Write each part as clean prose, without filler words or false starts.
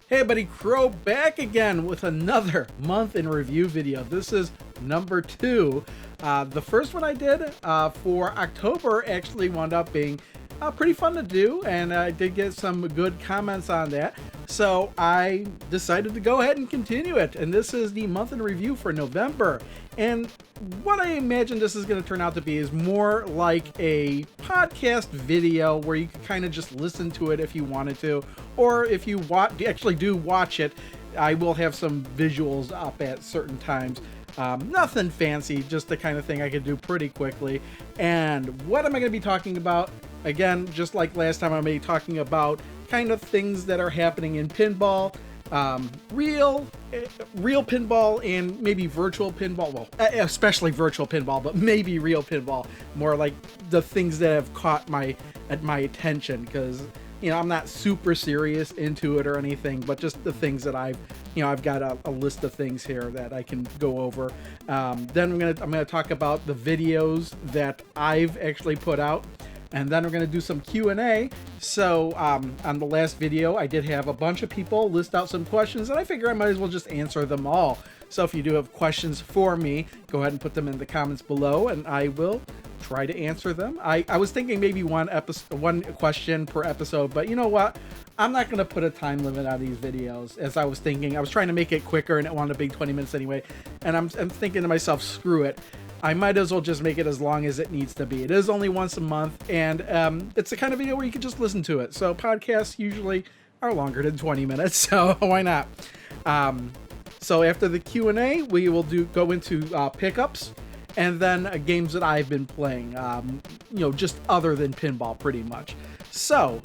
Hey buddy, Crow back again with another month in review video. This is number 2. The first one I did for October actually wound up being pretty fun to do, and I did get some good comments on that. So I decided to go ahead and continue it, and this is the month in review for November. And what I imagine this is going to turn out to be is more like a podcast video where you can kind of just listen to it if you wanted to, or if you actually do watch it, I will have some visuals up at certain times. Nothing fancy, just the kind of thing I could do pretty quickly. And what am I going to be talking about? Again, just like last time, I'm going to be talking about kind of things that are happening in pinball, real pinball and maybe virtual pinball. Well, especially virtual pinball, but maybe real pinball. More like the things that have caught my attention, because I'm not super serious into it or anything, but just the things that I've got a list of things here that I can go over. Then I'm gonna talk about the videos that I've actually put out. And then we're going to do some Q&A. So on the last video, I did have a bunch of people list out some questions, and I figure I might as well just answer them all. So if you do have questions for me, go ahead and put them in the comments below, and I will try to answer them. I was thinking maybe one question per episode, but you know what? I'm not going to put a time limit on these videos, as I was thinking. I was trying to make it quicker, and it wanted to be 20 minutes anyway. And I'm thinking to myself, screw it. I might as well just make it as long as it needs to be. It is only once a month, and it's the kind of video where you can just listen to it. So podcasts usually are longer than 20 minutes, so why not? So after the Q&A, we will go into pickups, and then games that I've been playing, just other than pinball, pretty much. So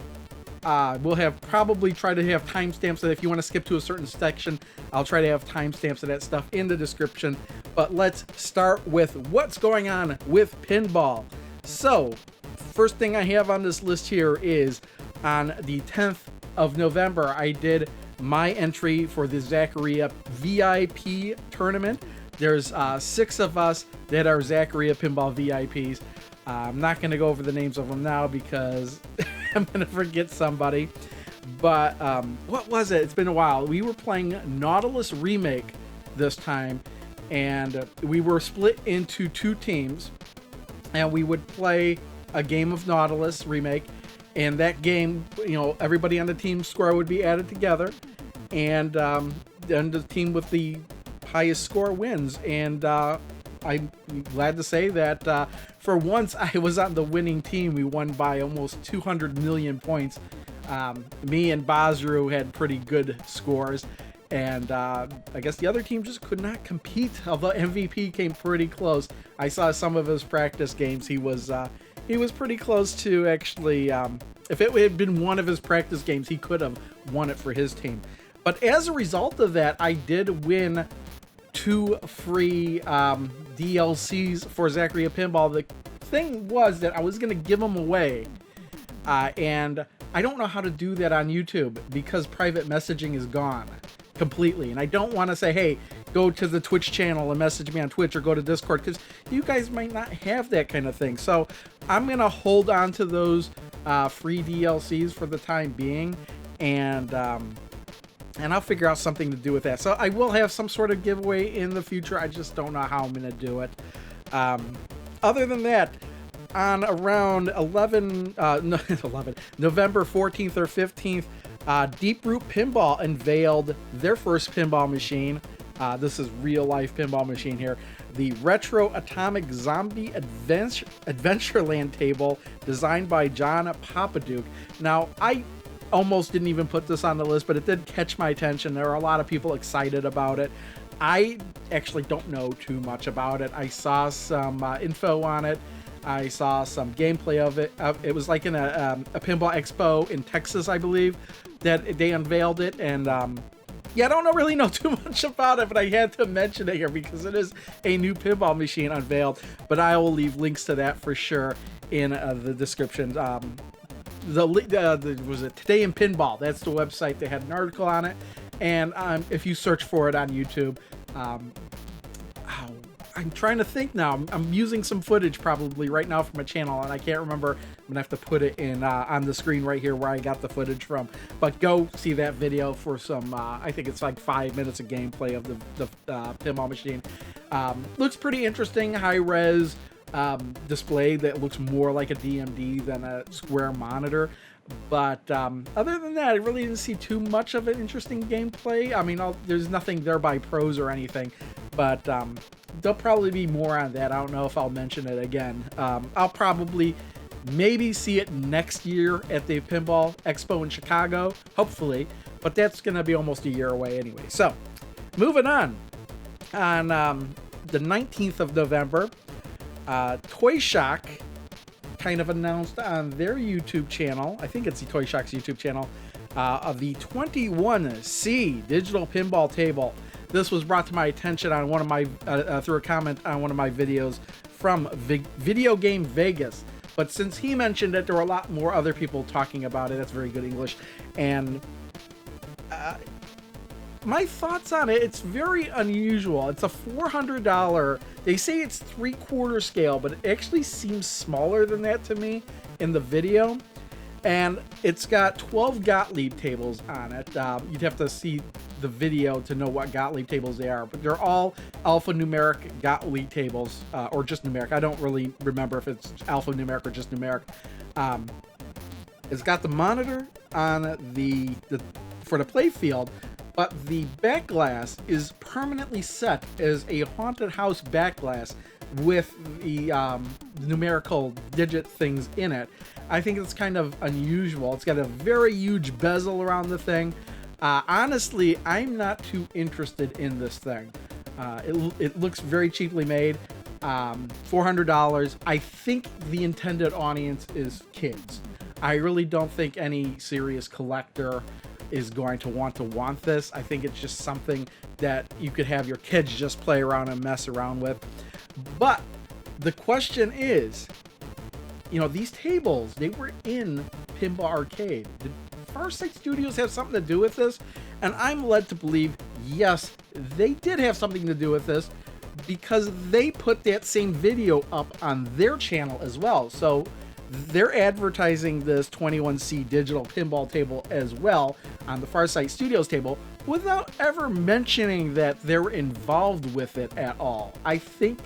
we'll probably try to have timestamps that if you want to skip to a certain section, I'll try to have timestamps of that stuff in the description. But let's start with what's going on with pinball. So, first thing I have on this list here is on the 10th of November, I did my entry for the Zaccaria VIP tournament. There's 6 of us that are Zaccaria Pinball VIPs. I'm not going to go over the names of them now because I'm going to forget somebody. But what was it? It's been a while. We were playing Nautilus Remake this time, and we were split into 2 teams, and we would play a game of Nautilus Remake. And that game, everybody on the team score would be added together, and then the team with the highest score wins. And I'm glad to say that for once I was on the winning team. We won by almost 200 million points. Me and Bazru had pretty good scores, and I guess the other team just could not compete, although MVP came pretty close. I saw some of his practice games. He was pretty close to actually, if it had been one of his practice games, he could have won it for his team. But as a result of that, I did win 2 free DLCs for Zaccaria Pinball. The thing was that I was going to give them away, and I don't know how to do that on YouTube because private messaging is gone completely. And I don't want to say, hey, go to the Twitch channel and message me on Twitch, or go to Discord, because you guys might not have that kind of thing. So I'm going to hold on to those free DLCs for the time being, and I'll figure out something to do with that. So I will have some sort of giveaway in the future. I just don't know how I'm going to do it. Other than that, on around November 14th or 15th, Deeproot Pinball unveiled their first pinball machine. This is real-life pinball machine here. The Retro Atomic Zombie Adventureland table, designed by John Papaduke. Now, I almost didn't even put this on the list, but it did catch my attention. There are a lot of people excited about it. I actually don't know too much about it. I saw some info on it. I saw some gameplay of it. It was like in a pinball expo in Texas, I believe, that they unveiled it. And yeah, I don't really know too much about it, but I had to mention it here because it is a new pinball machine unveiled. But I will leave links to that for sure in the description. Was it Today in Pinball? That's the website. They had an article on it. And if you search for it on YouTube, I'm trying to think now. I'm using some footage probably right now from a channel, and I can't remember. I'm gonna have to put it in on the screen right here where I got the footage from. But go see that video for some. I think it's like 5 minutes of gameplay of the pinball machine. Looks pretty interesting, high res display that looks more like a DMD than a square monitor. But other than that, I really didn't see too much of an interesting gameplay. I mean, there's nothing there by pros or anything, but there'll probably be more on that. I don't know if I'll mention it again. I'll probably maybe see it next year at the Pinball Expo in Chicago, hopefully, but that's going to be almost a year away anyway. So, moving on the 19th of November, Toy Shock kind of announced on their YouTube channel, I think it's the Toy Shock's YouTube channel, of the 21C digital pinball table. This was brought to my attention on one of my through a comment on one of my videos from Video Game Vegas. But since he mentioned it, there were a lot more other people talking about it. That's very good English. And my thoughts on it, it's very unusual. It's a $400. They say it's 3/4 scale, but it actually seems smaller than that to me in the video. And it's got 12 Gottlieb tables on it. You'd have to see the video to know what Gottlieb tables they are, but they're all alphanumeric Gottlieb tables, or just numeric. I don't really remember if it's alphanumeric or just numeric. It's got the monitor on the for the play field, but the back glass is permanently set as a haunted house back glass with the numerical digit things in it. I think it's kind of unusual. It's got a very huge bezel around the thing. Honestly, I'm not too interested in this thing. It looks very cheaply made. $400. I think the intended audience is kids. I really don't think any serious collector is going to want this. I think it's just something that you could have your kids just play around and mess around with. But the question is, you know, these tables, they were in Pinball Arcade. Did Farsight Studios have something to do with this? And I'm led to believe, yes, they did have something to do with this, because they put that same video up on their channel as well. So they're advertising this 21C digital pinball table as well on the Farsight Studios table without ever mentioning that they're involved with it at all. I think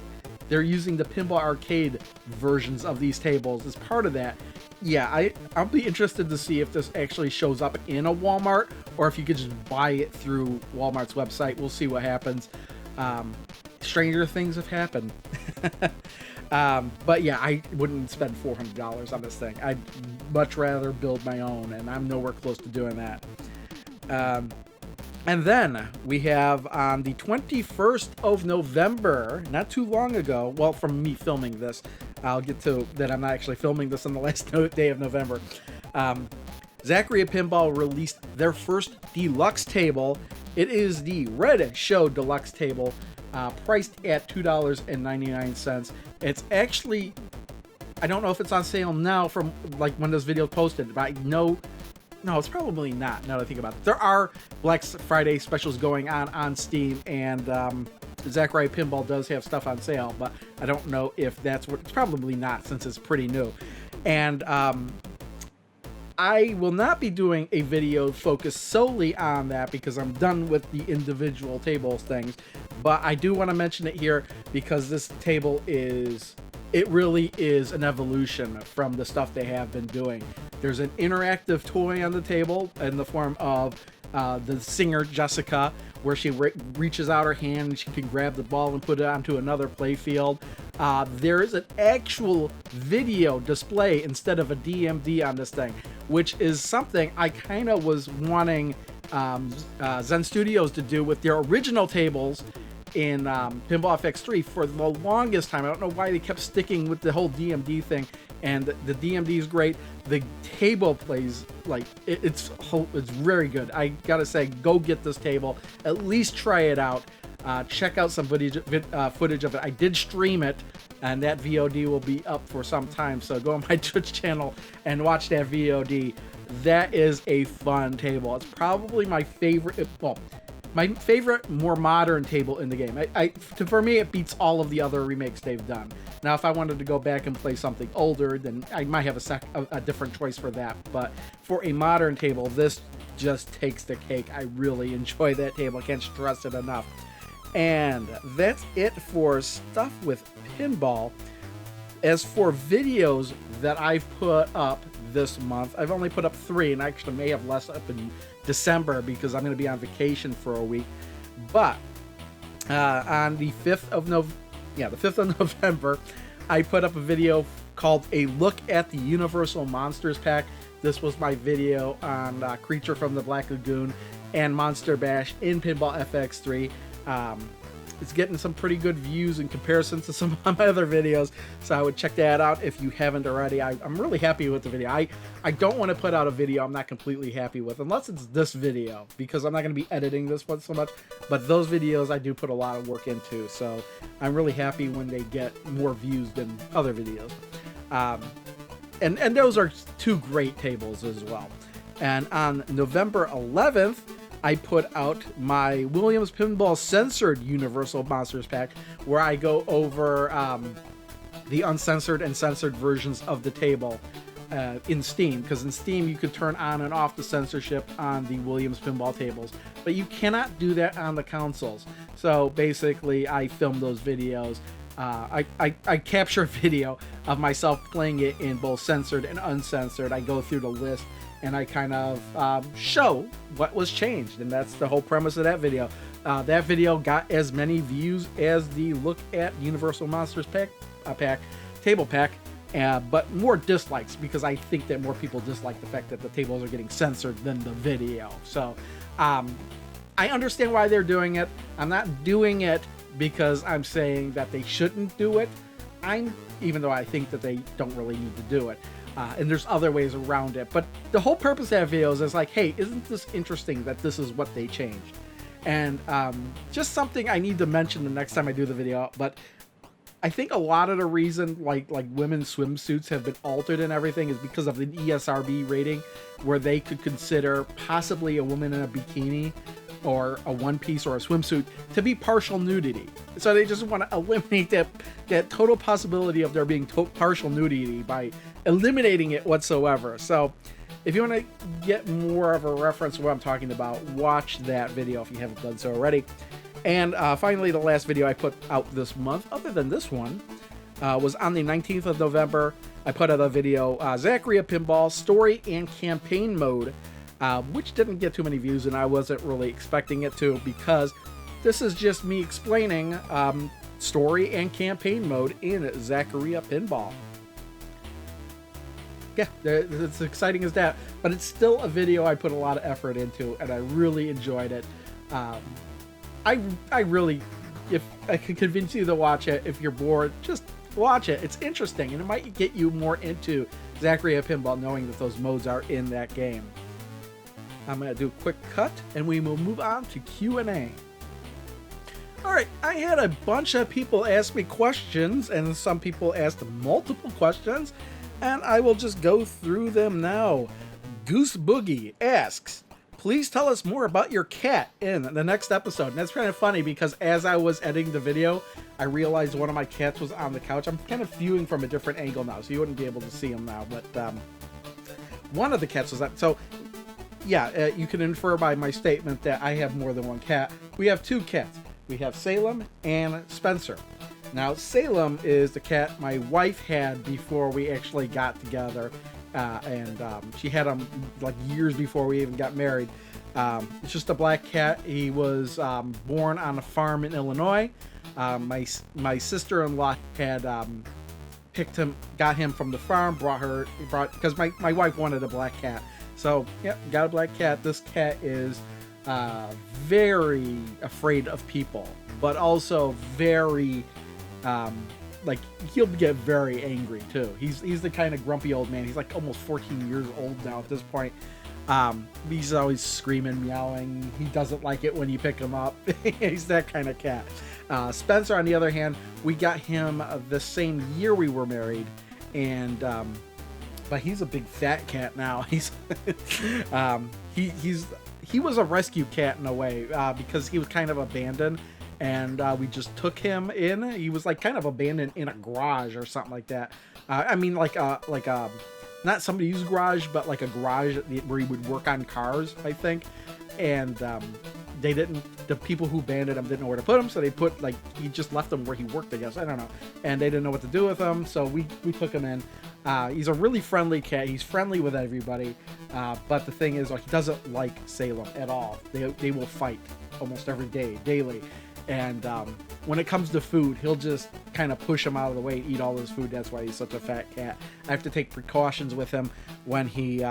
they're using the Pinball Arcade versions of these tables as part of that. Yeah, I'll be interested to see if this actually shows up in a Walmart or if you could just buy it through Walmart's website. We'll see what happens. Stranger things have happened. But yeah, I wouldn't spend $400 on this thing. I'd much rather build my own, and I'm nowhere close to doing that. And then we have on the 21st of November, not too long ago, well, from me filming this, I'll get to that. I'm not actually filming this on the last day of November. Zachary Pinball released their first deluxe table. It is the Red Show Deluxe table, priced at $2.99. It's actually, I don't know if it's on sale now from like when this video posted, but I know, no, it's probably not, now that I think about it. There are Black Friday specials going on Steam, and Zachary Pinball does have stuff on sale, but I don't know if that's what, it's probably not since it's pretty new. And I will not be doing a video focused solely on that because I'm done with the individual tables things, but I do want to mention it here because this table is, it really is an evolution from the stuff they have been doing. There's an interactive toy on the table in the form of the singer Jessica, where she reaches out her hand and she can grab the ball and put it onto another play field. There is an actual video display instead of a DMD on this thing, which is something I kind of was wanting Zen Studios to do with their original tables in Pinball FX3 for the longest time. I don't know why they kept sticking with the whole DMD thing, and the DMD is great. The table plays like it's very good. I gotta say, go get this table, at least try it out. Check out some footage of it. I did stream it, and that VOD will be up for some time, so go on my Twitch channel and watch that VOD. That is a fun table. It's probably my favorite, well, my favorite, more modern table in the game. For me, it beats all of the other remakes they've done. Now, if I wanted to go back and play something older, then I might have a different choice for that. But for a modern table, this just takes the cake. I really enjoy that table. I can't stress it enough. And that's it for stuff with Pinball. As for videos that I've put up this month, I've only put up 3, and I actually may have less up in December because I'm going to be on vacation for a week. But on the 5th of November, I put up a video called A Look at the Universal Monsters Pack. This was my video on Creature from the Black Lagoon and Monster Bash in Pinball FX3. It's getting some pretty good views in comparison to some of my other videos, so I would check that out if you haven't already. I'm really happy with the video. I don't want to put out a video I'm not completely happy with, unless it's this video, because I'm not going to be editing this one so much, but those videos I do put a lot of work into, so I'm really happy when they get more views than other videos. And those are 2 great tables as well. And on November 11th, I put out my Williams Pinball Censored Universal Monsters Pack, where I go over the uncensored and censored versions of the table in Steam, because in Steam you could turn on and off the censorship on the Williams Pinball tables, but you cannot do that on the consoles. So basically, I film those videos. I capture a video of myself playing it in both censored and uncensored. I go through the list and I kind of show what was changed, and that's the whole premise of that video. That video got as many views as the Look at Universal Monsters table pack, but more dislikes, because I think that more people dislike the fact that the tables are getting censored than the video. So I understand why they're doing it. I'm not doing it because I'm saying that they shouldn't do it. Even though I think that they don't really need to do it. And there's other ways around it. But the whole purpose of that video is like, hey, isn't this interesting that this is what they changed? And just something I need to mention the next time I do the video. But I think a lot of the reason like women's swimsuits have been altered and everything is because of the ESRB rating, where they could consider possibly a woman in a bikini or a one-piece or a swimsuit to be partial nudity. So they just want to eliminate that total possibility of there being partial nudity by eliminating it whatsoever. So if you want to get more of a reference to what I'm talking about, watch that video if you haven't done so already. And finally, the last video I put out this month, other than this one, was on the 19th of November. I put out a video, Zachary Pinball Story and Campaign Mode, which didn't get too many views, and I wasn't really expecting it to, because this is just me explaining story and campaign mode in Zaccaria Pinball. Yeah, it's exciting as that, but it's still a video I put a lot of effort into, and I really enjoyed it. I really, if I could convince you to watch it, if you're bored, just watch it. It's interesting, and it might get you more into Zaccaria Pinball, knowing that those modes are in that game. I'm going to do a quick cut, and we will move on to Q&A. Alright, I had a bunch of people ask me questions, and some people asked multiple questions, and I will just go through them now. Goose Boogie asks, please tell us more about your cat in the next episode. And that's kind of funny, because as I was editing the video, I realized one of my cats was on the couch. I'm kind of viewing from a different angle now, so you wouldn't be able to see him now, but one of the cats was on. So yeah, you can infer by my statement that I have more than one cat. We have 2 cats. We have Salem and Spencer. Now, Salem is the cat my wife had before we actually got together, and she had him like years before we even got married. It's just a black cat. He was born on a farm in Illinois. My sister-in-law had got him from the farm, because my wife wanted a black cat. So, yep, got a black cat. This cat is very afraid of people, but also very, like, he'll get very angry too. He's the kind of grumpy old man. He's like almost 14 years old now at this point. He's always screaming, meowing. He doesn't like it when you pick him up. He's that kind of cat. Spencer, on the other hand, we got him the same year we were married, and but he's a big fat cat now. He's he was a rescue cat in a way, because he was kind of abandoned, and we just took him in. He was like kind of abandoned in a garage or something like that. I mean, like not somebody's garage, but like a garage where he would work on cars, I think. And the people who abandoned him didn't know where to put him, so they put, like, he just left him where he worked, I guess. I don't know. And they didn't know what to do with him, so we took him in. He's a really friendly cat. He's friendly with everybody. But the thing is, he doesn't like Salem at all. They will fight almost every day, daily. And when it comes to food, he'll just kind of push him out of the way, eat all his food. That's why he's such a fat cat. I have to take precautions with him when he...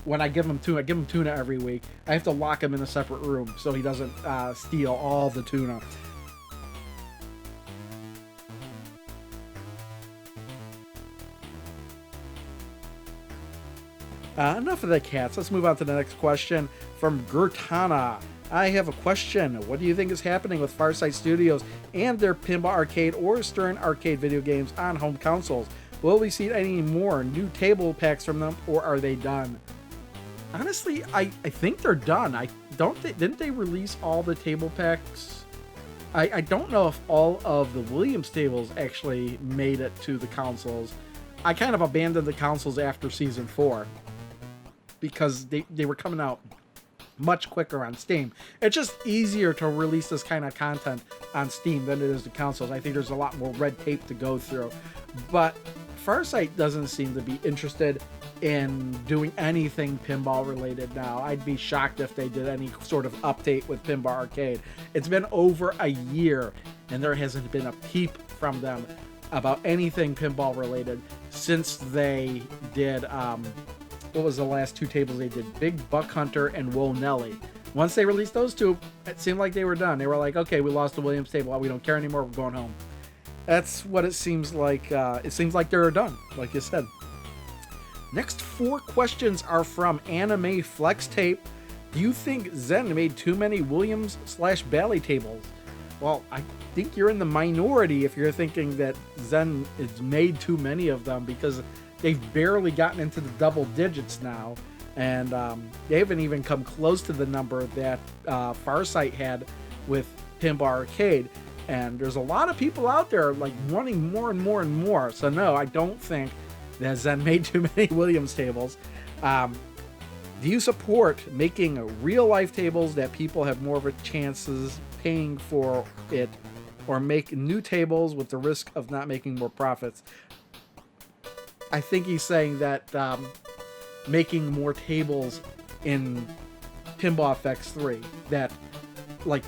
when I give him tuna every week. I have to lock him in a separate room so he doesn't steal all the tuna. Enough of the cats. Let's move on to the next question from Gertana. I have a question. What do you think is happening with Farsight Studios and their Pinball Arcade or Stern Arcade video games on home consoles? Will we see any more new table packs from them, or are they done? Honestly, I think they're done. Didn't they release all the table packs? I don't know if all of the Williams tables actually made it to the consoles. I kind of abandoned the consoles after Season 4 because they were coming out much quicker on Steam. It's just easier to release this kind of content on Steam than it is the consoles. I think there's a lot more red tape to go through. But Farsight doesn't seem to be interested in doing anything pinball related now. I'd be shocked if they did any sort of update with Pinball Arcade. It's been over a year and there hasn't been a peep from them about anything pinball related since they did what was the last two tables they did? Big Buck Hunter and Wool Nelly. Once they released those two, it seemed like they were done. They were like, okay, we lost the Williams table, we don't care anymore, we're going home. That's what it seems like. It seems like they're done, like you said. Next 4 questions are from Anime Flex Tape. Do you think Zen made too many Williams/Bally tables? Well, I think you're in the minority if you're thinking that Zen has made too many of them, because they've barely gotten into the double digits now, and they haven't even come close to the number that Farsight had with Pinball Arcade. And there's a lot of people out there like wanting more and more and more. So no, I don't think that Zen made too many Williams tables. Do you support making real life tables that people have more of a chances paying for it, or make new tables with the risk of not making more profits? I think he's saying that making more tables in Pinball FX3, that like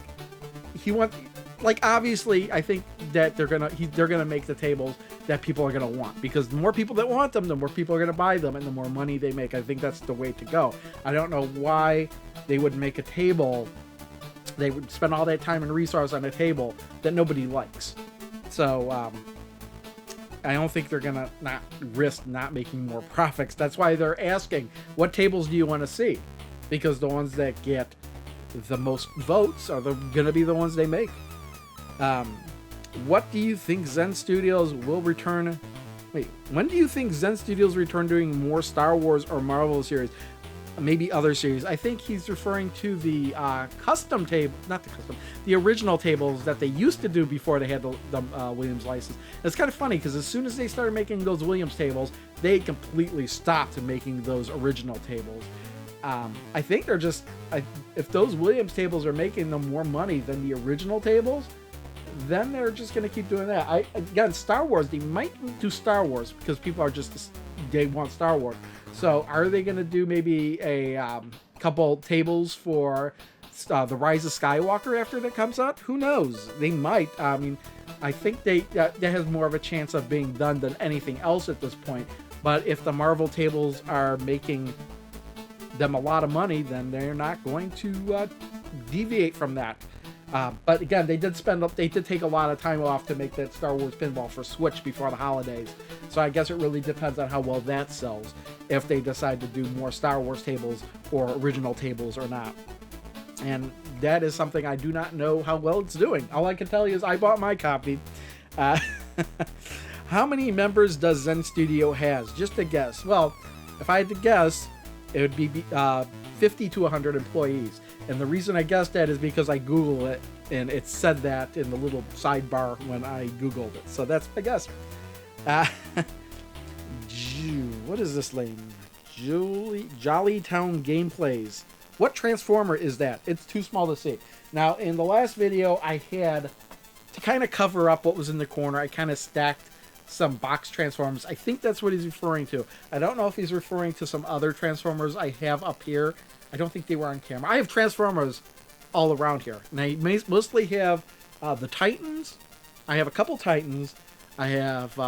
he wants, like, obviously I think that they're gonna make the tables that people are gonna want, because the more people that want them, the more people are gonna buy them, and the more money they make. I think that's the way to go. I don't know why they would make a table, they would spend all that time and resource on a table that nobody likes. So I don't think they're gonna not risk not making more profits. That's why they're asking, what tables do you want to see? Because the ones that get the most votes are gonna be the ones they make. What do you think Zen Studios will return? Wait, when do you think Zen Studios return doing more Star Wars or Marvel series? Maybe other series. I think he's referring to the custom table, not the custom, the original tables that they used to do before they had the Williams license. It's kind of funny because as soon as they started making those Williams tables, they completely stopped making those original tables. I think they're just, if those Williams tables are making them more money than the original tables, then they're just going to keep doing that. Again, Star Wars, they might do Star Wars because people are just, they want Star Wars. So are they going to do maybe a couple tables for the Rise of Skywalker after that comes out? Who knows? They might. I mean, I think that has more of a chance of being done than anything else at this point. But if the Marvel tables are making them a lot of money, then they're not going to deviate from that. But again, they did take a lot of time off to make that Star Wars pinball for Switch before the holidays. So I guess it really depends on how well that sells, if they decide to do more Star Wars tables or original tables or not. And that is something I do not know how well it's doing. All I can tell you is I bought my copy. How many members does Zen Studio has? Just a guess. Well, if I had to guess, it would be 50 to 100 employees. And the reason I guessed that is because I Googled it, and it said that in the little sidebar when I Googled it. So that's my guess. What is this lane? Jollytown Gameplays. What Transformer is that? It's too small to see. Now, in the last video, I had, to kind of cover up what was in the corner, I kind of stacked some box Transformers. I think that's what he's referring to. I don't know if he's referring to some other Transformers I have up here. I don't think they were on camera. I have Transformers all around here. And I mostly have the Titans. I have a couple Titans. I have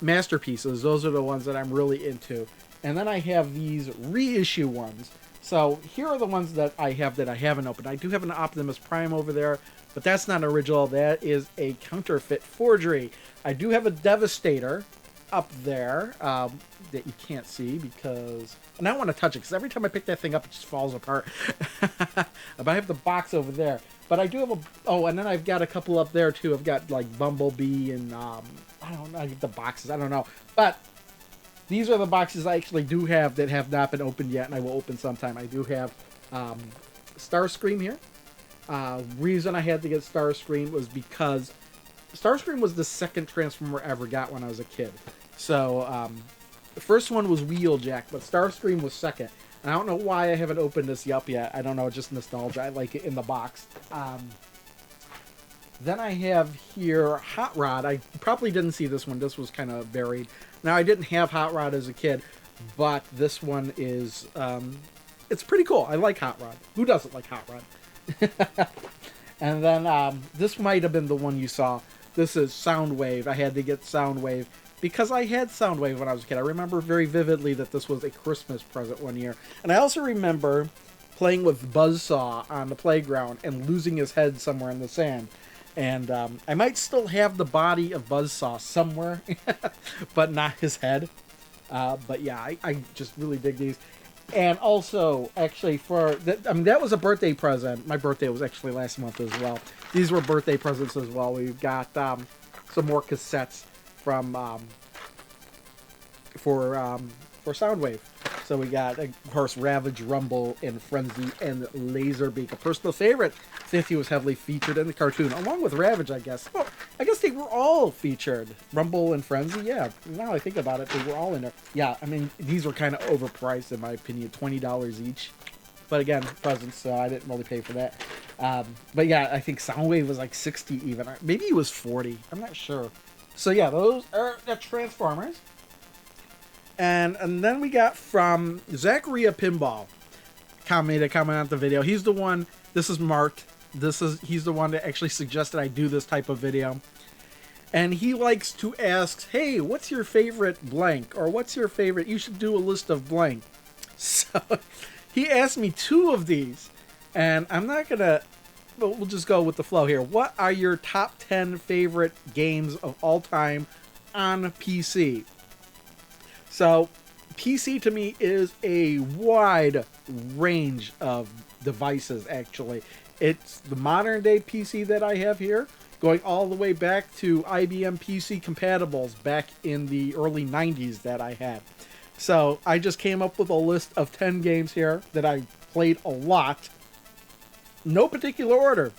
Masterpieces. Those are the ones that I'm really into. And then I have these reissue ones. So here are the ones that I haven't opened. I do have an Optimus Prime over there, but that's not original. That is a counterfeit forgery. I do have a Devastator up there that you can't see because... And I don't want to touch it because every time I pick that thing up, it just falls apart. But I have the box over there. But I do have a... Oh, and then I've got a couple up there too. I've got like Bumblebee and... I don't know. I get the boxes. I don't know. But these are the boxes I actually do have that have not been opened yet, and I will open sometime. I do have Starscream here. Reason I had to get Starscream was because Starscream was the second Transformer I ever got when I was a kid. So the first one was Wheeljack, but Starscream was second. And I don't know why I haven't opened this up yet. I don't know, just nostalgia. I like it in the box. Then I have here Hot Rod. I probably didn't see this one. This was kind of buried. Now, I didn't have Hot Rod as a kid, but this one is, it's pretty cool. I like Hot Rod. Who doesn't like Hot Rod? And then this might have been the one you saw. This is Soundwave. I had to get Soundwave because I had Soundwave when I was a kid. I remember very vividly that this was a Christmas present one year. And I also remember playing with Buzzsaw on the playground and losing his head somewhere in the sand. And I might still have the body of Buzzsaw somewhere, but not his head. But yeah, I just really dig these. And also, actually, that was a birthday present. My birthday was actually last month as well. These were birthday presents as well. We've got some more cassettes from for Soundwave. So we got, of course, Ravage, Rumble, and Frenzy, and Laserbeak, a personal favorite, since he was heavily featured in the cartoon, along with Ravage, I guess. Well, I guess they were all featured. Rumble and Frenzy, yeah. Now I think about it, they were all in there. Yeah, I mean, these were kind of overpriced, in my opinion, $20 each. But again, presents, so I didn't really pay for that. But yeah, I think Soundwave was like 60 even. Maybe it was 40. I'm not sure. So yeah, those are the Transformers. And then we got from Zachariah Pinball. Made a comment on the video. He's the one, this is marked. He's the one that actually suggested I do this type of video. And he likes to ask, hey, what's your favorite blank? Or what's your favorite, you should do a list of blank. So he asked me 2 of these. And I'm not gonna, we'll just go with the flow here. What are your top 10 favorite games of all time on PC? So, PC to me is a wide range of devices, actually. It's the modern day PC that I have here, going all the way back to IBM PC compatibles back in the early 90s that I had. So, I just came up with a list of 10 games here that I played a lot. No particular order.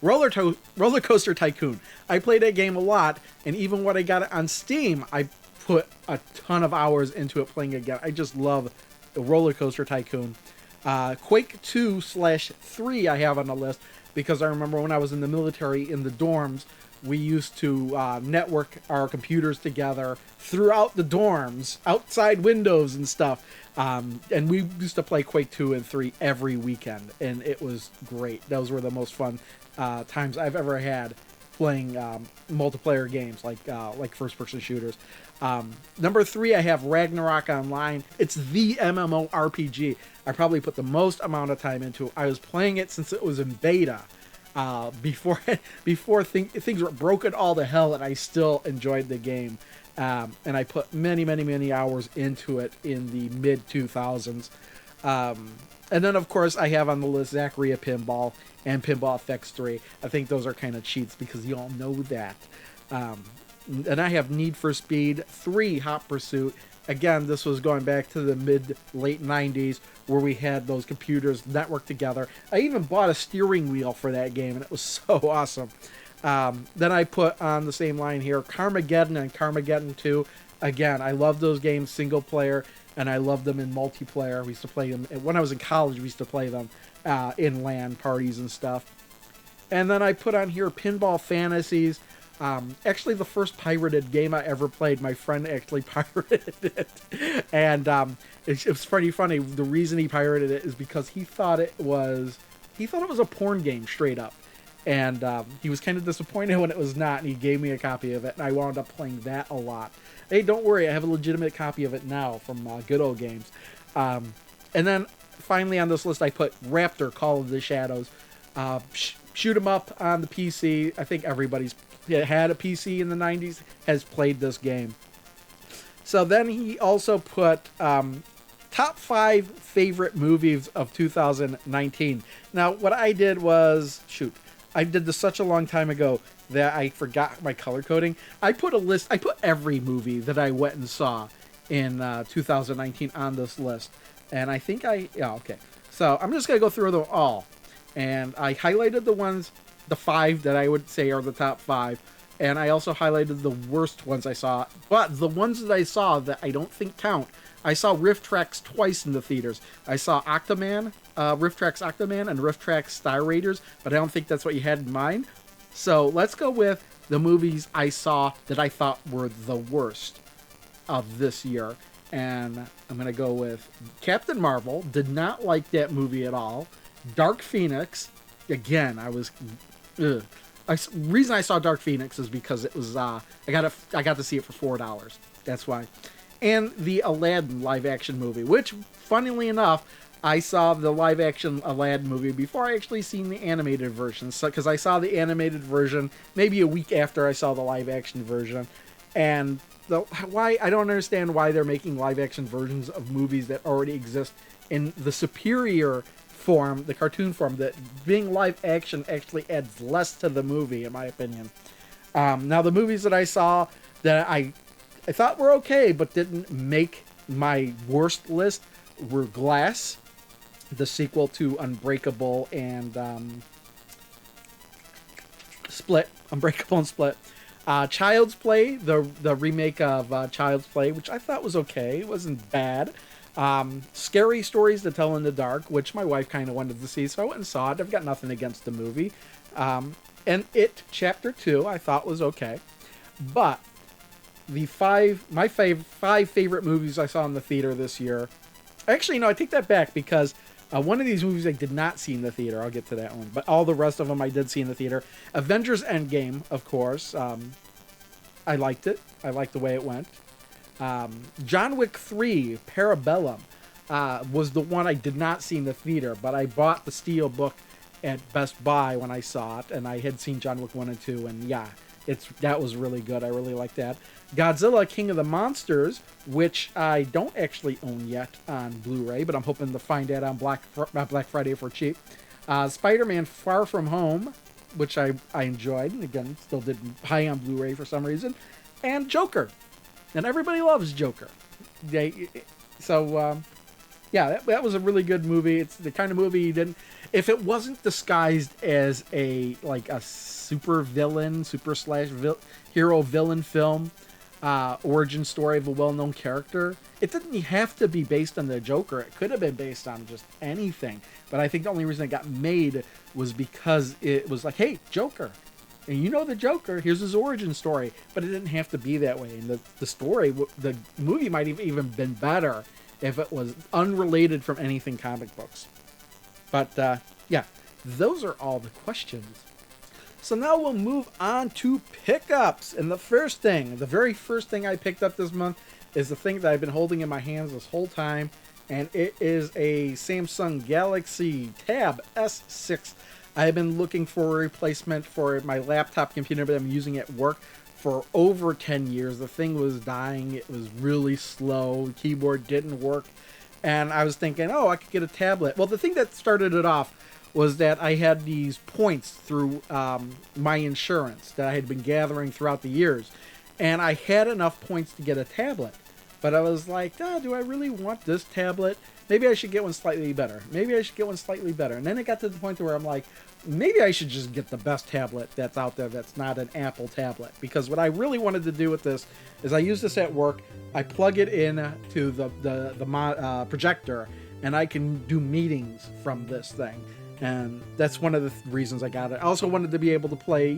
Roller Coaster Tycoon. I played that game a lot, and even when I got it on Steam, I put a ton of hours into it playing again. I just love the Roller Coaster Tycoon. Quake 2/3 I have on the list because I remember when I was in the military in the dorms, we used to network our computers together throughout the dorms, outside windows and stuff. And we used to play Quake 2 and 3 every weekend, and it was great. Those were the most fun times I've ever had playing multiplayer games like first-person shooters. Number 3, I have Ragnarok Online. It's the MMORPG. I probably put the most amount of time into it. I was playing it since it was in beta. Before things were broken all to hell, and I still enjoyed the game. And I put many hours into it in the mid-2000s. And then, of course, I have on the list Zachariah Pinball and Pinball FX3. I think those are kind of cheats because you all know that. And I have Need for Speed 3 Hot Pursuit. Again, this was going back to the late 90s where we had those computers networked together. I even bought a steering wheel for that game, and it was so awesome. Then I put on the same line here Carmageddon and Carmageddon 2. Again, I love those games single player, and I love them in multiplayer. We used to play them when I was in college. We used to play them in LAN parties and stuff. And then I put on here Pinball Fantasies. Actually, the first pirated game I ever played, my friend actually pirated it. And it was pretty funny. The reason he pirated it is because he thought it was a porn game straight up. And he was kind of disappointed when it was not, and he gave me a copy of it, and I wound up playing that a lot. Hey, don't worry, I have a legitimate copy of it now from Good Old Games. And then finally on this list, I put Raptor, Call of the Shadows. Shoot 'em up on the PC. I think everybody's had a PC in the 90s has played this game. So then he also put top 5 favorite movies of 2019. Now, what I did was, I did this such a long time ago that I forgot my color coding. I put a list. I put every movie that I went and saw in 2019 on this list. And I think okay. So I'm just going to go through them all. And I highlighted the 5 that I would say are the top 5. And I also highlighted the worst ones I saw. But the ones that I saw that I don't think count, I saw Rift Tracks twice in the theaters. I saw Octoman, Rift Tracks Octoman, and Rift Tracks Star Raiders, but I don't think that's what you had in mind. So let's go with the movies I saw that I thought were the worst of this year. And I'm going to go with Captain Marvel. Did not like that movie at all. Dark Phoenix. Again, reason I saw Dark Phoenix is because it was I got to see it for $4. That's why. And the Aladdin live action movie, which funnily enough, I saw the live action Aladdin movie before I actually seen the animated version. So because I saw the animated version maybe a week after I saw the live action version, and why I don't understand why they're making live action versions of movies that already exist in the superior form, the cartoon form. That being live action actually adds less to the movie, in my opinion. Now, the movies that I saw that I thought were okay but didn't make my worst list were Glass, the sequel to Unbreakable, and Split. Unbreakable and Split. Child's Play, the remake of Child's Play, which I thought was okay. It wasn't bad. Scary Stories to Tell in the Dark, which my wife kind of wanted to see, so I went and saw it. I've got nothing against the movie. And It Chapter 2 I thought was okay. But my 5 favorite movies I saw in the theater this year. Actually, no, I take that back, because one of these movies I did not see in the theater. I'll get to that one. But all the rest of them I did see in the theater. Avengers Endgame, of course. I liked it. I liked the way it went. John Wick 3, Parabellum, was the one I did not see in the theater, but I bought the Steel book at Best Buy when I saw it, and I had seen John Wick 1 and 2, and yeah, that was really good. I really liked that. Godzilla King of the Monsters, which I don't actually own yet on Blu-ray, but I'm hoping to find that on Black Friday for cheap. Spider-Man Far From Home, which I enjoyed, and again, still didn't buy on Blu-ray for some reason. And Joker. And everybody loves Joker. That was a really good movie. It's the kind of movie you didn't... If it wasn't disguised as a super hero villain film, origin story of a well-known character, it didn't have to be based on the Joker. It could have been based on just anything. But I think the only reason it got made was because it was like, hey, Joker. And you know the Joker, here's his origin story. But it didn't have to be that way. And the movie might have even been better if it was unrelated from anything comic books. But, those are all the questions. So now we'll move on to pickups. And the very first thing I picked up this month is the thing that I've been holding in my hands this whole time. And it is a Samsung Galaxy Tab S6. I've been looking for a replacement for my laptop computer that I'm using at work for over 10 years. The thing was dying. It was really slow. The keyboard didn't work. And I was thinking, I could get a tablet. Well, the thing that started it off was that I had these points through my insurance that I had been gathering throughout the years. And I had enough points to get a tablet. But I was like, do I really want this tablet? Maybe I should get one slightly better. Maybe I should get one slightly better. And then it got to the point where I'm like, maybe I should just get the best tablet that's out there that's not an Apple tablet. Because what I really wanted to do with this is I use this at work. I plug it in to the projector, and I can do meetings from this thing. And that's one of the reasons I got it. I also wanted to be able to play,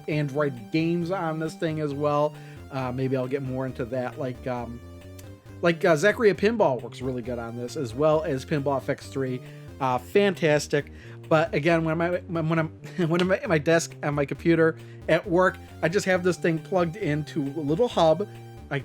Android games on this thing as well. Maybe I'll get more into that. Like Zaccaria Pinball works really good on this, as well as Pinball FX3. Fantastic. But again, when I'm at my desk on my computer at work, I just have this thing plugged into a little hub. I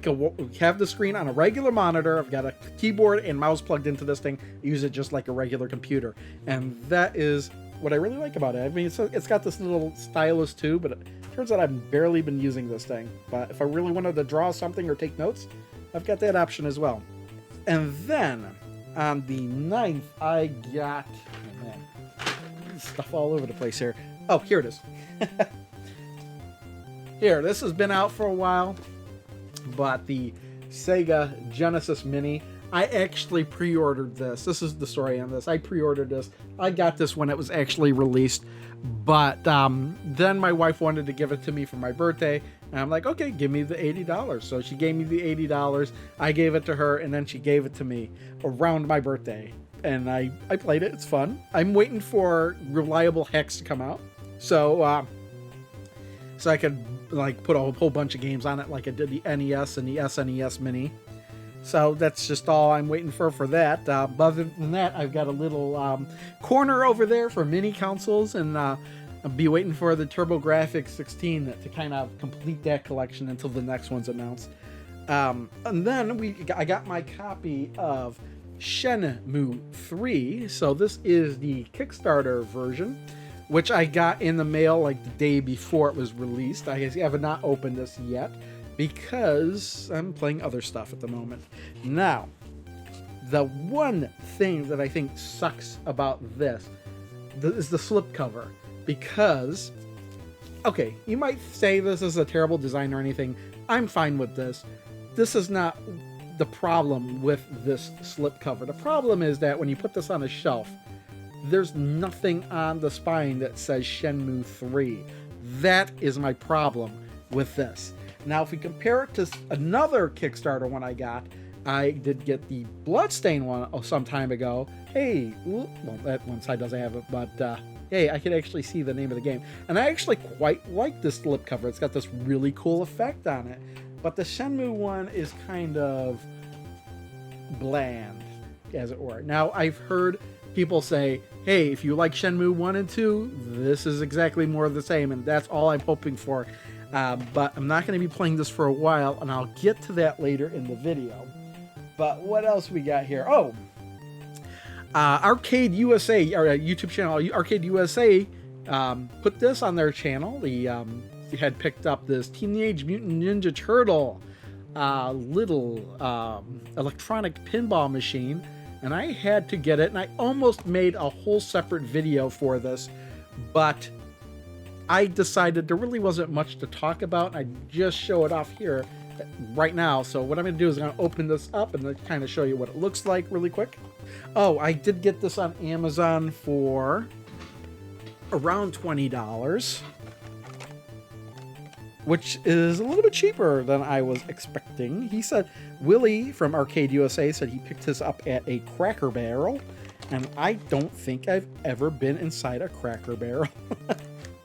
have the screen on a regular monitor. I've got a keyboard and mouse plugged into this thing. I use it just like a regular computer. And that is what I really like about it. I mean, it's got this little stylus too, but it turns out I've barely been using this thing. But if I really wanted to draw something or take notes, I've got that option as well. And then on the 9th, I got... Oh man, stuff all over the place here. Oh, here it is. Here, this has been out for a while. But the Sega Genesis Mini, I actually pre-ordered this. This is the story on this. I pre-ordered this. I got this when it was actually released, but then my wife wanted to give it to me for my birthday, and I'm like, okay, give me the $80. So she gave me the $80. I gave it to her, and then she gave it to me around my birthday, and I played it. It's fun. I'm waiting for Reliable Hex to come out, so I could put a whole bunch of games on it like I did the NES and the SNES Mini. So that's just all I'm waiting for that. But other than that, I've got a little corner over there for mini consoles, and I'll be waiting for the TurboGrafx 16 to kind of complete that collection until the next one's announced. And then I got my copy of Shenmue 3. So this is the Kickstarter version, which I got in the mail like the day before it was released. I have not opened this yet because I'm playing other stuff at the moment. Now, the one thing that I think sucks about this is the slipcover. Because, okay, you might say this is a terrible design or anything. I'm fine with this. This is not the problem with this slipcover. The problem is that when you put this on a shelf, there's nothing on the spine that says Shenmue 3. That is my problem with this. Now, if we compare it to another Kickstarter one I did get the Bloodstain one some time ago. Hey, well, that one side doesn't have it, but hey, I can actually see the name of the game. And I actually quite like this slipcover. It's got this really cool effect on it. But the Shenmue one is kind of bland, as it were. Now, I've heard people say, hey, if you like Shenmue 1 and 2, this is exactly more of the same, and that's all I'm hoping for. But I'm not going to be playing this for a while, and I'll get to that later in the video. But what else we got here? Oh, Arcade USA, our YouTube channel, Arcade USA, put this on their channel. They had picked up this Teenage Mutant Ninja Turtle little electronic pinball machine, and I had to get it, and I almost made a whole separate video for this, but I decided there really wasn't much to talk about. I just show it off here right now. So what I'm going to do is I'm going to open this up and kind of show you what it looks like really quick. Oh, I did get this on Amazon for around $20, which is a little bit cheaper than I was expecting. He said, Willie from Arcade USA said he picked this up at a Cracker Barrel, and I don't think I've ever been inside a Cracker Barrel.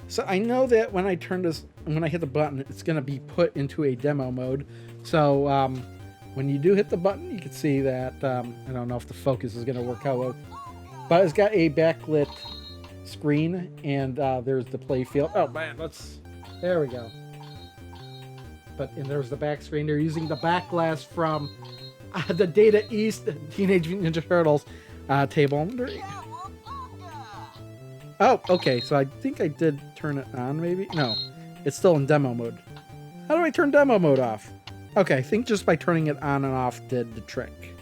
So I know that when I hit the button, it's going to be put into a demo mode. So when you do hit the button, you can see that, I don't know if the focus is going to work out well, but it's got a backlit screen, and there's the play field. Oh man, there we go. And there's the back screen. They're using the back glass from the Data East Teenage Mutant Ninja Turtles table. Oh, okay, so I think I did turn it on, maybe? No, it's still in demo mode. How do I turn demo mode off? Okay, I think just by turning it on and off did the trick.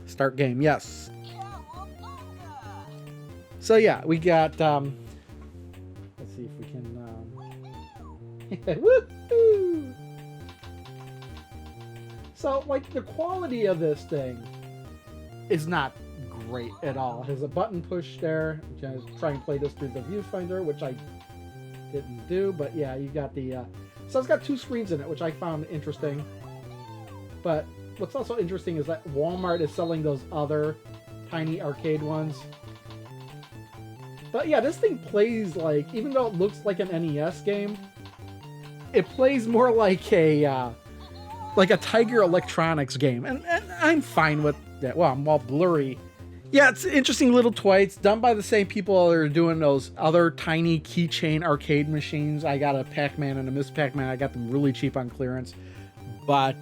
Start game, yes. So yeah, we got, let's see if we can, woohoo! So, like, the quality of this thing is not great at all. It has a button push there. I'm going to try and play this through the viewfinder, which I didn't do, but yeah, you got the, so it's got 2 screens in it, which I found interesting. But what's also interesting is that Walmart is selling those other tiny arcade ones. But yeah, this thing plays like, even though it looks like an NES game, it plays more like a Tiger Electronics game, and I'm fine with that. Well, I'm all blurry. Yeah, it's an interesting little toy. It's done by the same people that are doing those other tiny keychain arcade machines. I got a Pac-Man and a Miss Pac-Man. I got them really cheap on clearance, but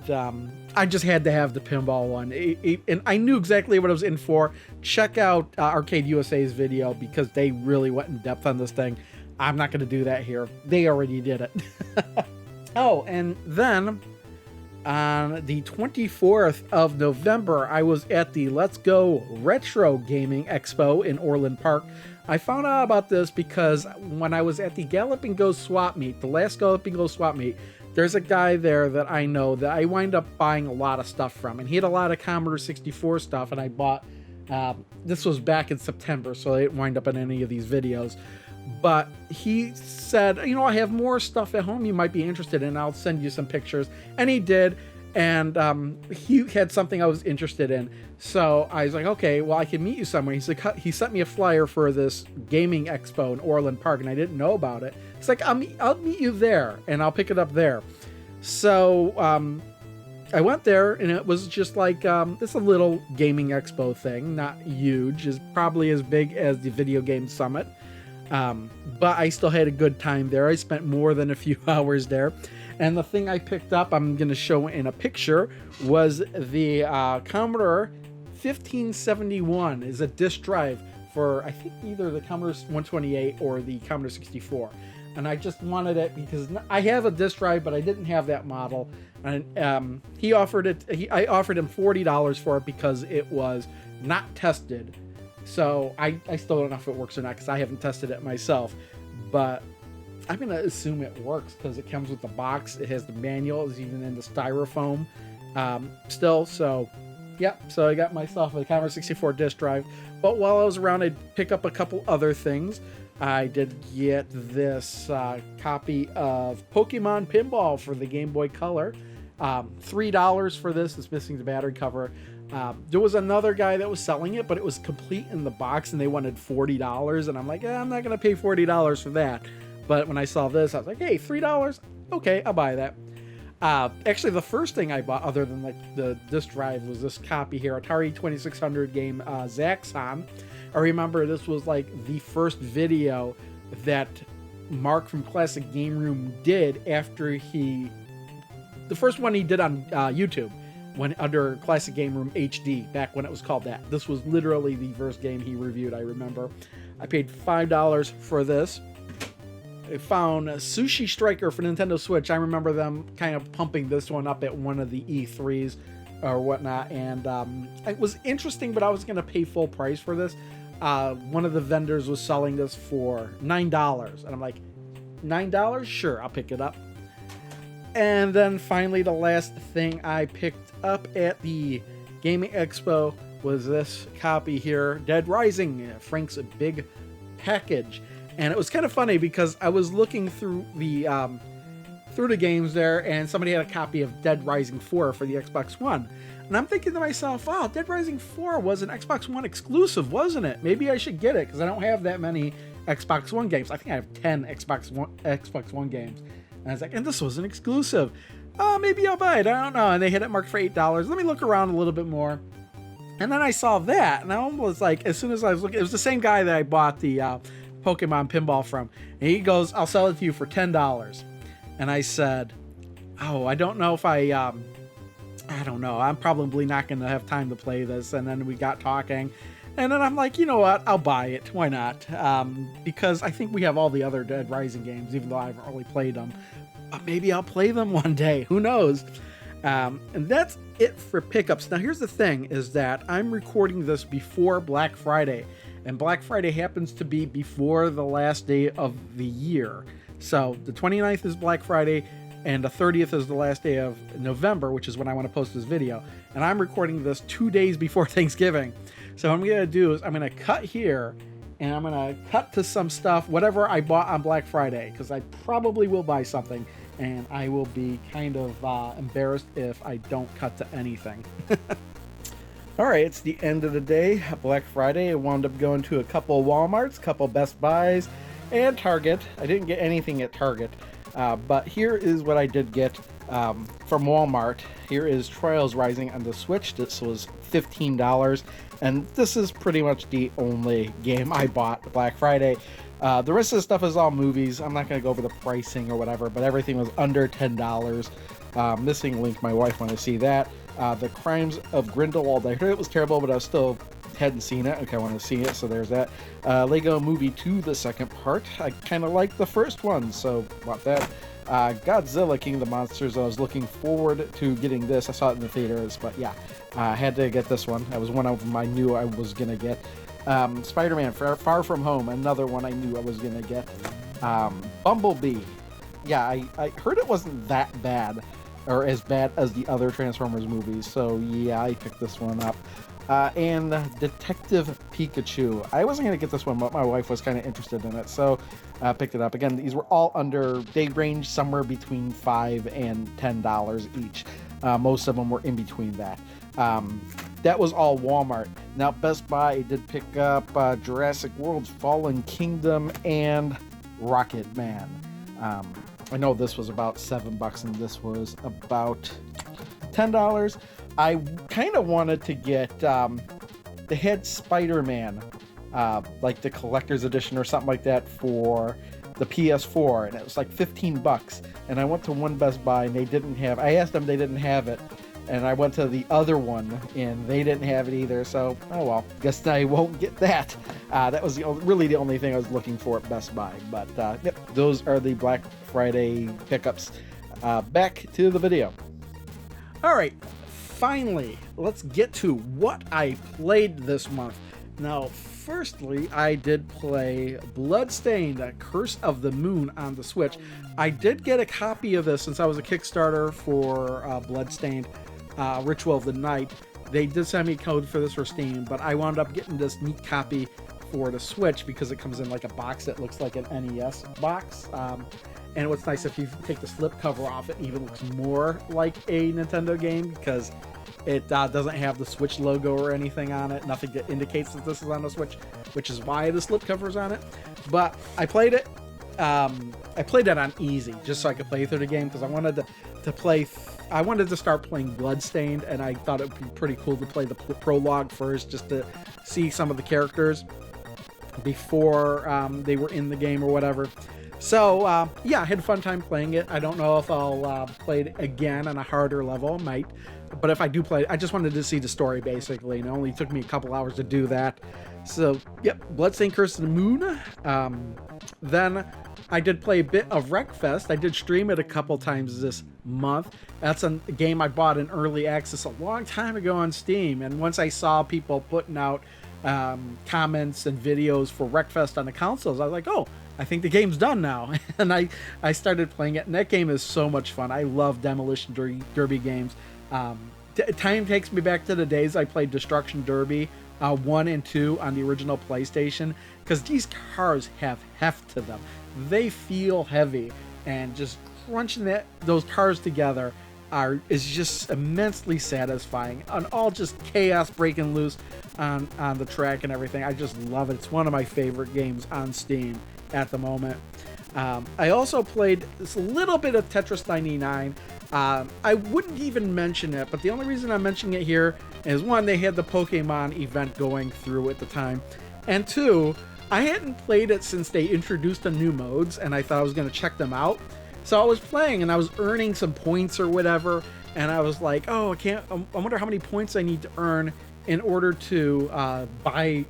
I just had to have the pinball one, and I knew exactly what I was in for. Check out Arcade USA's video because they really went in depth on this thing. I'm not going to do that here. They already did it. Oh, and then on the 24th of November, I was at the Let's Go Retro Gaming Expo in Orland Park. I found out about this because when I was at the Galloping Ghost Swap Meet, the last Galloping Ghost Swap Meet, there's a guy there that I know that I wind up buying a lot of stuff from, and he had a lot of Commodore 64 stuff, and I bought, this was back in September, so I didn't wind up in any of these videos. But he said, you know, I have more stuff at home you might be interested in. I'll send you some pictures. And he did. And he had something I was interested in. So I was like, okay, well, I can meet you somewhere. He's like, he sent me a flyer for this gaming expo in Orland Park, and I didn't know about it. It's like, I'll meet you there, and I'll pick it up there. So I went there, and it was just like, it's a little gaming expo thing, not huge. It's probably as big as the Video Game Summit. But I still had a good time there. I spent more than a few hours there. And the thing I picked up, I'm going to show in a picture, was the Commodore 1571 is a disk drive for, I think, either the Commodore 128 or the Commodore 64. And I just wanted it because I have a disk drive, but I didn't have that model. And he offered it. I offered him $40 for it because it was not tested. So I still don't know if it works or not because I haven't tested it myself. But I'm going to assume it works because it comes with the box. It has the manual. It's even in the styrofoam still. So, yep. So I got myself a Commodore 64 disk drive. But while I was around, I'd pick up a couple other things. I did get this copy of Pokemon Pinball for the Game Boy Color. $3 for this. It's missing the battery cover. There was another guy that was selling it, but it was complete in the box, and they wanted $40. And I'm like, I'm not going to pay $40 for that. But when I saw this, I was like, hey, $3? Okay, I'll buy that. Actually, the first thing I bought, other than like the disk drive, was this copy here, Atari 2600 game Zaxxon. I remember this was like the first video that Mark from Classic Game Room did after the first one he did on YouTube, when under Classic Game Room HD, back when it was called that. This was literally the first game he reviewed, I remember. I paid $5 for this. I found Sushi Striker for Nintendo Switch. I remember them kind of pumping this one up at one of the E3s or whatnot, and it was interesting, but I was going to pay full price for this. One of the vendors was selling this for $9, and I'm like, $9? Sure, I'll pick it up. And then finally, the last thing I picked up at the Gaming Expo was this copy here, Dead Rising, Frank's big package. And it was kind of funny because I was looking through the games there, and somebody had a copy of Dead Rising 4 for the Xbox One. And I'm thinking to myself, wow, Dead Rising 4 was an Xbox One exclusive, wasn't it? Maybe I should get it because I don't have that many Xbox One games. I think I have 10 Xbox One games. And I was like, and this was an exclusive. Maybe I'll buy it. I don't know. And they had it marked for $8. Let me look around a little bit more. And then I saw that, and I was like, as soon as I was looking, it was the same guy that I bought the Pokemon Pinball from. And he goes, I'll sell it to you for $10. And I said, oh, I don't know if I don't know. I'm probably not going to have time to play this. And then we got talking. And then I'm like, you know what? I'll buy it. Why not? Because I think we have all the other Dead Rising games, even though I haven't really played them. But maybe I'll play them one day. Who knows? And that's it for pickups. Now, here's the thing, is that I'm recording this before Black Friday. and Black Friday happens to be before the last day of the year. So the 29th is Black Friday, and the 30th is the last day of November, which is when I want to post this video. And I'm recording this 2 days before Thanksgiving. So what I'm going to do is I'm going to cut here, and I'm going to cut to some stuff, whatever I bought on Black Friday, because I probably will buy something, and I will be kind of embarrassed if I don't cut to anything. All right, it's the end of the day, Black Friday. I wound up going to a couple Walmarts, a couple Best Buys, and Target. I didn't get anything at Target, but here is what I did get from Walmart. Here is Trials Rising on the Switch. This was $15, and this is pretty much the only game I bought Black Friday. The rest of the stuff is all movies. I'm not going to go over the pricing or whatever, but everything was under $10. Missing Link, my wife wanted to see that. The Crimes of Grindelwald, I heard it was terrible, but I still hadn't seen it. Okay, I wanted to see it, so there's that. Lego Movie 2, the second part. I kind of liked the first one, so bought that. Godzilla King of the Monsters, I was looking forward to getting this. I saw it in the theaters, but yeah, I had to get this one. That was one of them I knew I was going to get. Spider-Man Far From Home, another one I knew I was going to get. Bumblebee. Yeah, I heard it wasn't that bad, or as bad as the other Transformers movies, so yeah, I picked this one up. And Detective Pikachu. I wasn't going to get this one, but my wife was kind of interested in it, so I picked it up. Again, these were all under, they range somewhere between $5 and $10 each. Most of them were in between that. That was all Walmart. Now, Best Buy did pick up Jurassic World Fallen Kingdom and Rocket Man. I know this was about $7 and this was about $10. I kind of wanted to get the head Spider-Man, like the collector's edition or something like that for the PS4, and it was like $15. And I went to one Best Buy and they didn't have, I asked them, they didn't have it. And I went to the other one and they didn't have it either. So, oh well, guess I won't get that. That was really the only thing I was looking for at Best Buy. But yep, those are the Black Friday pickups. Back to the video. All right, finally, let's get to what I played this month. Now, firstly, I did play Bloodstained, Curse of the Moon on the Switch. I did get a copy of this since I was a Kickstarter for Bloodstained, Ritual of the Night. They did send me a code for this for Steam, but I wound up getting this neat copy for the Switch because it comes in like a box that looks like an NES box. And what's nice, if you take the slip cover off, it even looks more like a Nintendo game because it doesn't have the Switch logo or anything on it. Nothing that indicates that this is on the Switch, which is why the slip cover is on it. But I played it. I played it on easy just so I could play through the game because I wanted to play. I wanted to start playing Bloodstained, and I thought it would be pretty cool to play the prologue first, just to see some of the characters before they were in the game or whatever. So yeah, I had a fun time playing it. I don't know if I'll play it again on a harder level. I might. But if I do play it, I just wanted to see the story, basically, and it only took me a couple hours to do that. So, yep, Bloodstained Curse of the Moon. Then I did play a bit of Wreckfest. I did stream it a couple times this month. That's a game I bought in early access a long time ago on Steam, and once I saw people putting out comments and videos for Wreckfest on the consoles, I was like, oh, I think the game's done now. And I started playing it, and that game is so much fun. I love Demolition Derby games. Time takes me back to the days I played Destruction Derby 1 and 2 on the original PlayStation, because these cars have heft to them. They feel heavy, and just crunching those cars together is just immensely satisfying, and all just chaos breaking loose on the track and everything. I just love it. It's one of my favorite games on Steam at the moment. I also played this little bit of Tetris 99. I wouldn't even mention it, but the only reason I'm mentioning it here is, one, they had the Pokemon event going through at the time, and two, I hadn't played it since they introduced the new modes, and I thought I was going to check them out. So I was playing, and I was earning some points or whatever, and I was like, oh, I wonder how many points I need to earn in order to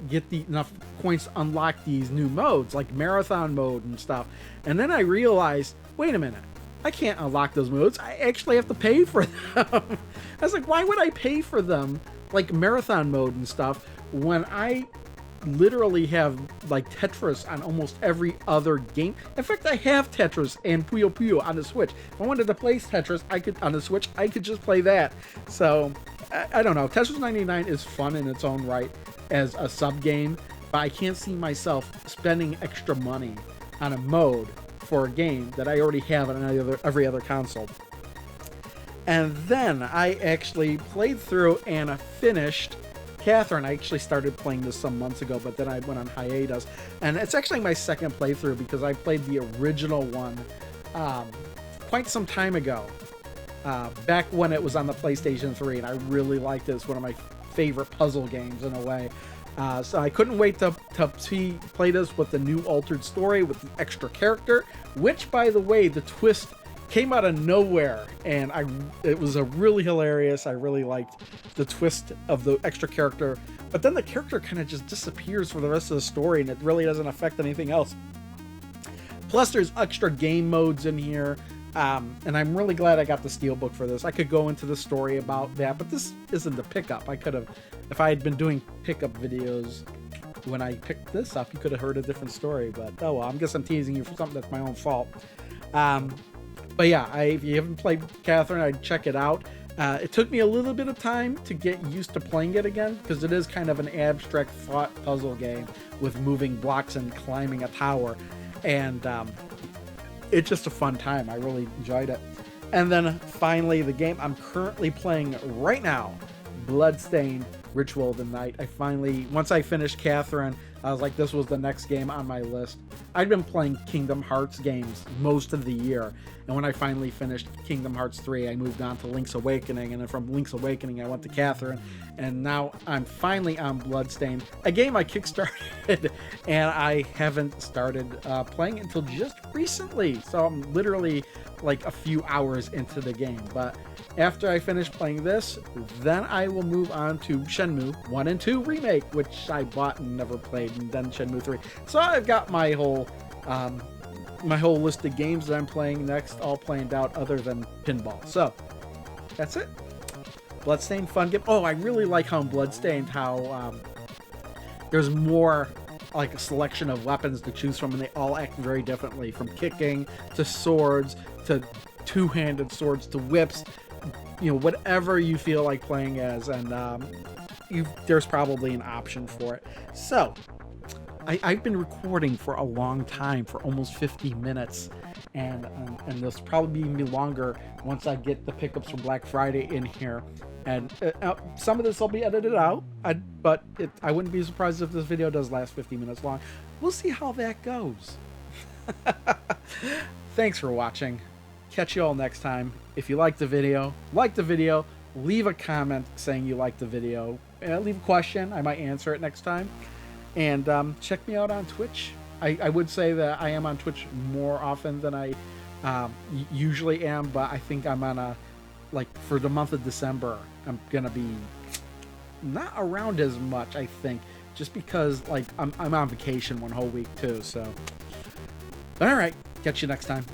get enough points to unlock these new modes, like Marathon mode and stuff. And then I realized, wait a minute, I can't unlock those modes. I actually have to pay for them. I was like, why would I pay for them, like Marathon mode and stuff, when I literally have like Tetris on almost every other game. In fact, I have Tetris and Puyo Puyo on the Switch. If I wanted to play Tetris, on the Switch, I could just play that. So I don't know. Tetris 99 is fun in its own right as a sub game, but I can't see myself spending extra money on a mode for a game that I already have on every other console. And then I actually played through and I finished Catherine. I actually started playing this some months ago, but then I went on hiatus. And it's actually my second playthrough because I played the original one quite some time ago, back when it was on the PlayStation 3, and I really liked it. It's one of my favorite puzzle games in a way. So I couldn't wait to play this with the new altered story with the extra character, which, by the way, the twist came out of nowhere, and it was a really hilarious. I really liked the twist of the extra character, but then the character kind of just disappears for the rest of the story, and it really doesn't affect anything else. Plus, there's extra game modes in here, and I'm really glad I got the Steelbook for this. I could go into the story about that, but this isn't the pickup. I could have, if I had been doing pickup videos when I picked this up, you could have heard a different story, but oh well, I guess I'm teasing you for something that's my own fault. But yeah, if you haven't played Catherine, I'd check it out. It took me a little bit of time to get used to playing it again, because it is kind of an abstract thought puzzle game with moving blocks and climbing a tower. And it's just a fun time. I really enjoyed it. And then finally, the game I'm currently playing right now, Bloodstained Ritual of the Night. Once I finished Catherine, I was like, this was the next game on my list. I'd been playing Kingdom Hearts games most of the year, and when I finally finished Kingdom Hearts 3, I moved on to Link's Awakening, and then from Link's Awakening, I went to Catherine, and now I'm finally on Bloodstained, a game I kickstarted, and I haven't started playing until just recently, so I'm literally like a few hours into the game. But after I finish playing this, then I will move on to Shenmue 1 and 2 Remake, which I bought and never played, and then Shenmue 3. So I've got my whole list of games that I'm playing next all planned out, other than Pinball. So that's it. Bloodstained, fun game. Oh, I really like how in Bloodstained, how there's more like a selection of weapons to choose from, and they all act very differently, from kicking to swords to two-handed swords to whips, you know, whatever you feel like playing as, and there's probably an option for it. So I've been recording for a long time, for almost 50 minutes, and this will probably be longer once I get the pickups from Black Friday in here. And some of this will be edited out, but I wouldn't be surprised if this video does last 50 minutes long. We'll see how that goes. Thanks for watching. Catch you all next time. If you liked the video, leave a comment saying you liked the video. Leave a question. I might answer it next time. And check me out on Twitch. I would say that I am on Twitch more often than I usually am, but I think I'm on for the month of December, I'm gonna be not around as much, I think, just because I'm on vacation one whole week too. So all right, catch you next time.